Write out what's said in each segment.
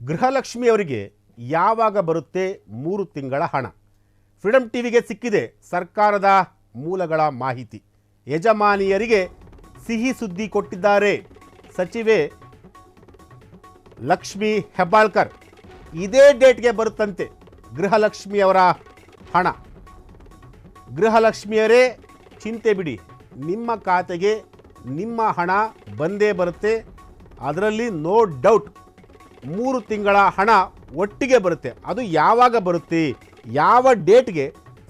ಗೃಹಲಕ್ಷ್ಮಿ ಅವರಿಗೆ ಯಾವಾಗ ಬರುತ್ತೆ 3 ತಿಂಗಳ ಹಣ? ಫ್ರೀಡಮ್ ಟಿವಿಗೆ ಸಿಕ್ಕಿದೆ ಸರ್ಕಾರದ ಮೂಲಗಳ ಮಾಹಿತಿ. ಯಜಮಾನಿಯರಿಗೆ ಸಿಹಿ ಸುದ್ದಿ ಕೊಟ್ಟಿದ್ದಾರೆ ಸಚಿವೆ ಲಕ್ಷ್ಮಿ ಹೆಬ್ಬಾಳ್ಕರ್. ಇದೇ ಡೇಟ್ಗೆ ಬರುತ್ತಂತೆ ಗೃಹಲಕ್ಷ್ಮಿಯವರ ಹಣ. ಗೃಹಲಕ್ಷ್ಮಿಯವರೇ ಚಿಂತೆ ಬಿಡಿ, ನಿಮ್ಮ ಖಾತೆಗೆ ನಿಮ್ಮ ಹಣ ಬಂದೇ ಬರುತ್ತೆ. ಅದರಲ್ಲಿ ನೋ ಡೌಟ್ 3 ತಿಂಗಳ ಹಣ ಒಟ್ಟಿಗೆ ಬರುತ್ತೆ. ಅದು ಯಾವಾಗ ಬರುತ್ತೆ, ಯಾವ ಡೇಟ್ಗೆ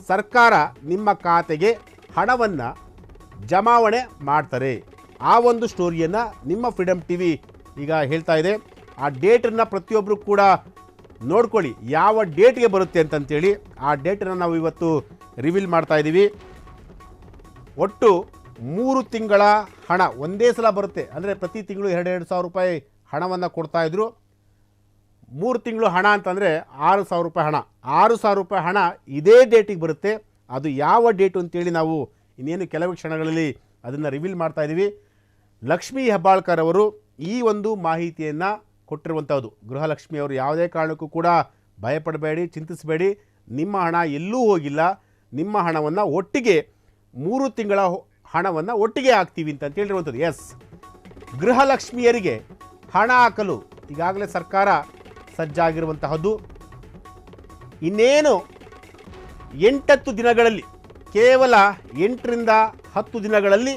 ಸರ್ಕಾರ ನಿಮ್ಮ ಖಾತೆಗೆ ಹಣವನ್ನು ಜಮಾವಣೆ ಮಾಡ್ತಾರೆ, ಆ ಒಂದು ಸ್ಟೋರಿಯನ್ನು ನಿಮ್ಮ ಫ್ರೀಡಮ್ ಟಿವಿ ಈಗ ಹೇಳ್ತಾ ಇದೆ. ಆ ಡೇಟನ್ನು ಪ್ರತಿಯೊಬ್ಬರು ಕೂಡ ನೋಡ್ಕೊಳ್ಳಿ, ಯಾವ ಡೇಟ್ಗೆ ಬರುತ್ತೆ ಅಂತಂತೇಳಿ. ಆ ಡೇಟನ್ನು ನಾವು ಇವತ್ತು ರಿವೀಲ್ ಮಾಡ್ತಾ ಇದ್ದೀವಿ. ಒಟ್ಟು 3 ತಿಂಗಳ ಹಣ ಒಂದೇ ಸಲ ಬರುತ್ತೆ. ಅಂದರೆ ಪ್ರತಿ ತಿಂಗಳು 2,000 ರೂಪಾಯಿ ಹಣವನ್ನು ಕೊಡ್ತಾಯಿದ್ರು. 3 ತಿಂಗಳು ಹಣ ಅಂತಂದರೆ 6,000 ರೂಪಾಯಿ ಹಣ. 6,000 ರೂಪಾಯಿ ಹಣ ಇದೇ ಡೇಟಿಗೆ ಬರುತ್ತೆ. ಅದು ಯಾವ ಡೇಟು ಅಂತೇಳಿ ನಾವು ಇನ್ನೇನು ಕೆಲವು ಕ್ಷಣಗಳಲ್ಲಿ ಅದನ್ನು ರಿವೀಲ್ ಮಾಡ್ತಾ ಇದ್ದೀವಿ. ಲಕ್ಷ್ಮೀ ಹೆಬ್ಬಾಳ್ಕರ್ ಅವರು ಈ ಒಂದು ಮಾಹಿತಿಯನ್ನು ಕೊಟ್ಟಿರುವಂಥದ್ದು. ಗೃಹಲಕ್ಷ್ಮಿಯವರು ಯಾವುದೇ ಕಾರಣಕ್ಕೂ ಕೂಡ ಭಯಪಡಬೇಡಿ, ಚಿಂತಿಸಬೇಡಿ, ನಿಮ್ಮ ಹಣ ಎಲ್ಲೂ ಹೋಗಿಲ್ಲ. ನಿಮ್ಮ ಹಣವನ್ನು ಒಟ್ಟಿಗೆ 3 ತಿಂಗಳ ಹಣವನ್ನು ಒಟ್ಟಿಗೆ ಹಾಕ್ತೀವಿ ಅಂತ ಹೇಳಿರುವಂಥದ್ದು. ಎಸ್, ಗೃಹಲಕ್ಷ್ಮಿಯರಿಗೆ ಹಣ ಹಾಕಲು ಈಗಾಗಲೇ ಸರ್ಕಾರ ಸಜ್ಜಾಗಿರುವಂತಹದ್ದು. ಇನ್ನೇನು 8 ದಿನಗಳಲ್ಲಿ, ಕೇವಲ 8 ರಿಂದ 10 ದಿನಗಳಲ್ಲಿ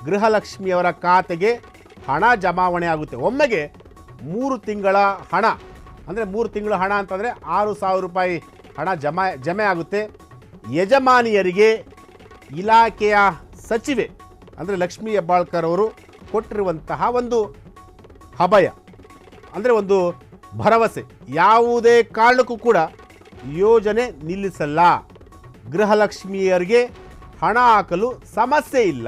ಗೃಹಲಕ್ಷ್ಮಿಯವರ ಖಾತೆಗೆ ಹಣ ಜಮಾವಣೆ ಆಗುತ್ತೆ. ಒಮ್ಮೆಗೆ 3 ತಿಂಗಳ ಹಣ, ಅಂದರೆ 3 ತಿಂಗಳ ಹಣ ಅಂತಂದರೆ 6,000 ರೂಪಾಯಿ ಹಣ ಜಮೆ ಆಗುತ್ತೆ. ಯಜಮಾನಿಯರಿಗೆ ಇಲಾಖೆಯ ಸಚಿವೆ ಅಂದರೆ ಲಕ್ಷ್ಮೀ ಹೆಬ್ಬಾಳ್ಕರ್ ಅವರು ಕೊಟ್ಟಿರುವಂತಹ ಒಂದು ಅಭಯ, ಅಂದರೆ ಒಂದು ಭರವಸೆ, ಯಾವುದೇ ಕಾರಣಕ್ಕೂ ಕೂಡ ಯೋಜನೆ ನಿಲ್ಲಿಸಲ್ಲ. ಗೃಹಲಕ್ಷ್ಮಿಯರಿಗೆ ಹಣ ಹಾಕಲು ಸಮಸ್ಯೆ ಇಲ್ಲ.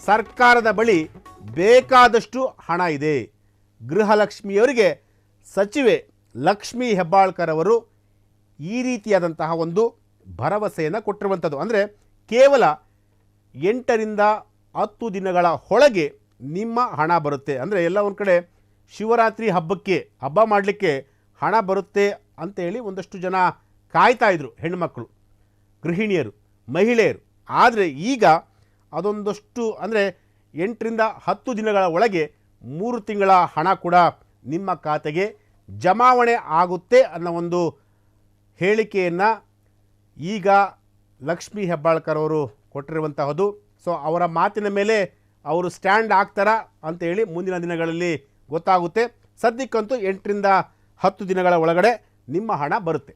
ಸರ್ಕಾರದ ಬಳಿ ಬೇಕಾದಷ್ಟು ಹಣ ಇದೆ. ಗೃಹಲಕ್ಷ್ಮಿಯವರಿಗೆ ಸಚಿವೆ ಲಕ್ಷ್ಮೀ ಹೆಬ್ಬಾಳ್ಕರ್ ಅವರು ಈ ರೀತಿಯಾದಂತಹ ಒಂದು ಭರವಸೆಯನ್ನು ಕೊಟ್ಟಿರುವಂಥದ್ದು. ಅಂದರೆ ಕೇವಲ 8 ರಿಂದ 10 ದಿನಗಳ ಒಳಗೆ ನಿಮ್ಮ ಹಣ ಬರುತ್ತೆ. ಅಂದರೆ ಎಲ್ಲ ಒಂದು ಕಡೆ ಶಿವರಾತ್ರಿ ಹಬ್ಬ ಮಾಡಲಿಕ್ಕೆ ಹಣ ಬರುತ್ತೆ ಅಂತೇಳಿ ಒಂದಷ್ಟು ಜನ ಕಾಯ್ತಾ ಇದ್ರು, ಹೆಣ್ಣುಮಕ್ಕಳು, ಗೃಹಿಣಿಯರು, ಮಹಿಳೆಯರು. ಆದರೆ ಈಗ ಅದೊಂದಷ್ಟು, ಅಂದರೆ 8 ರಿಂದ 10 ದಿನಗಳ ಒಳಗೆ 3 ತಿಂಗಳ ಹಣ ಕೂಡ ನಿಮ್ಮ ಖಾತೆಗೆ ಜಮಾವಣೆ ಆಗುತ್ತೆ ಅನ್ನೋ ಒಂದು ಹೇಳಿಕೆಯನ್ನು ಈಗ ಲಕ್ಷ್ಮೀ ಹೆಬ್ಬಾಳ್ಕರ್ ಅವರು ಕೊಟ್ಟಿರುವಂತಹದ್ದು. ಸೊ ಅವರ ಮಾತಿನ ಮೇಲೆ ಅವರು ಸ್ಟ್ಯಾಂಡ್ ಆಗ್ತಾರಾ ಅಂತೇಳಿ ಮುಂದಿನ ದಿನಗಳಲ್ಲಿ ಗೊತ್ತಾಗುತ್ತೆ. ಸದ್ಯಕ್ಕಂತೂ 8 ರಿಂದ 10 ದಿನಗಳ ಒಳಗಡೆ ನಿಮ್ಮ ಹಣ ಬರುತ್ತೆ.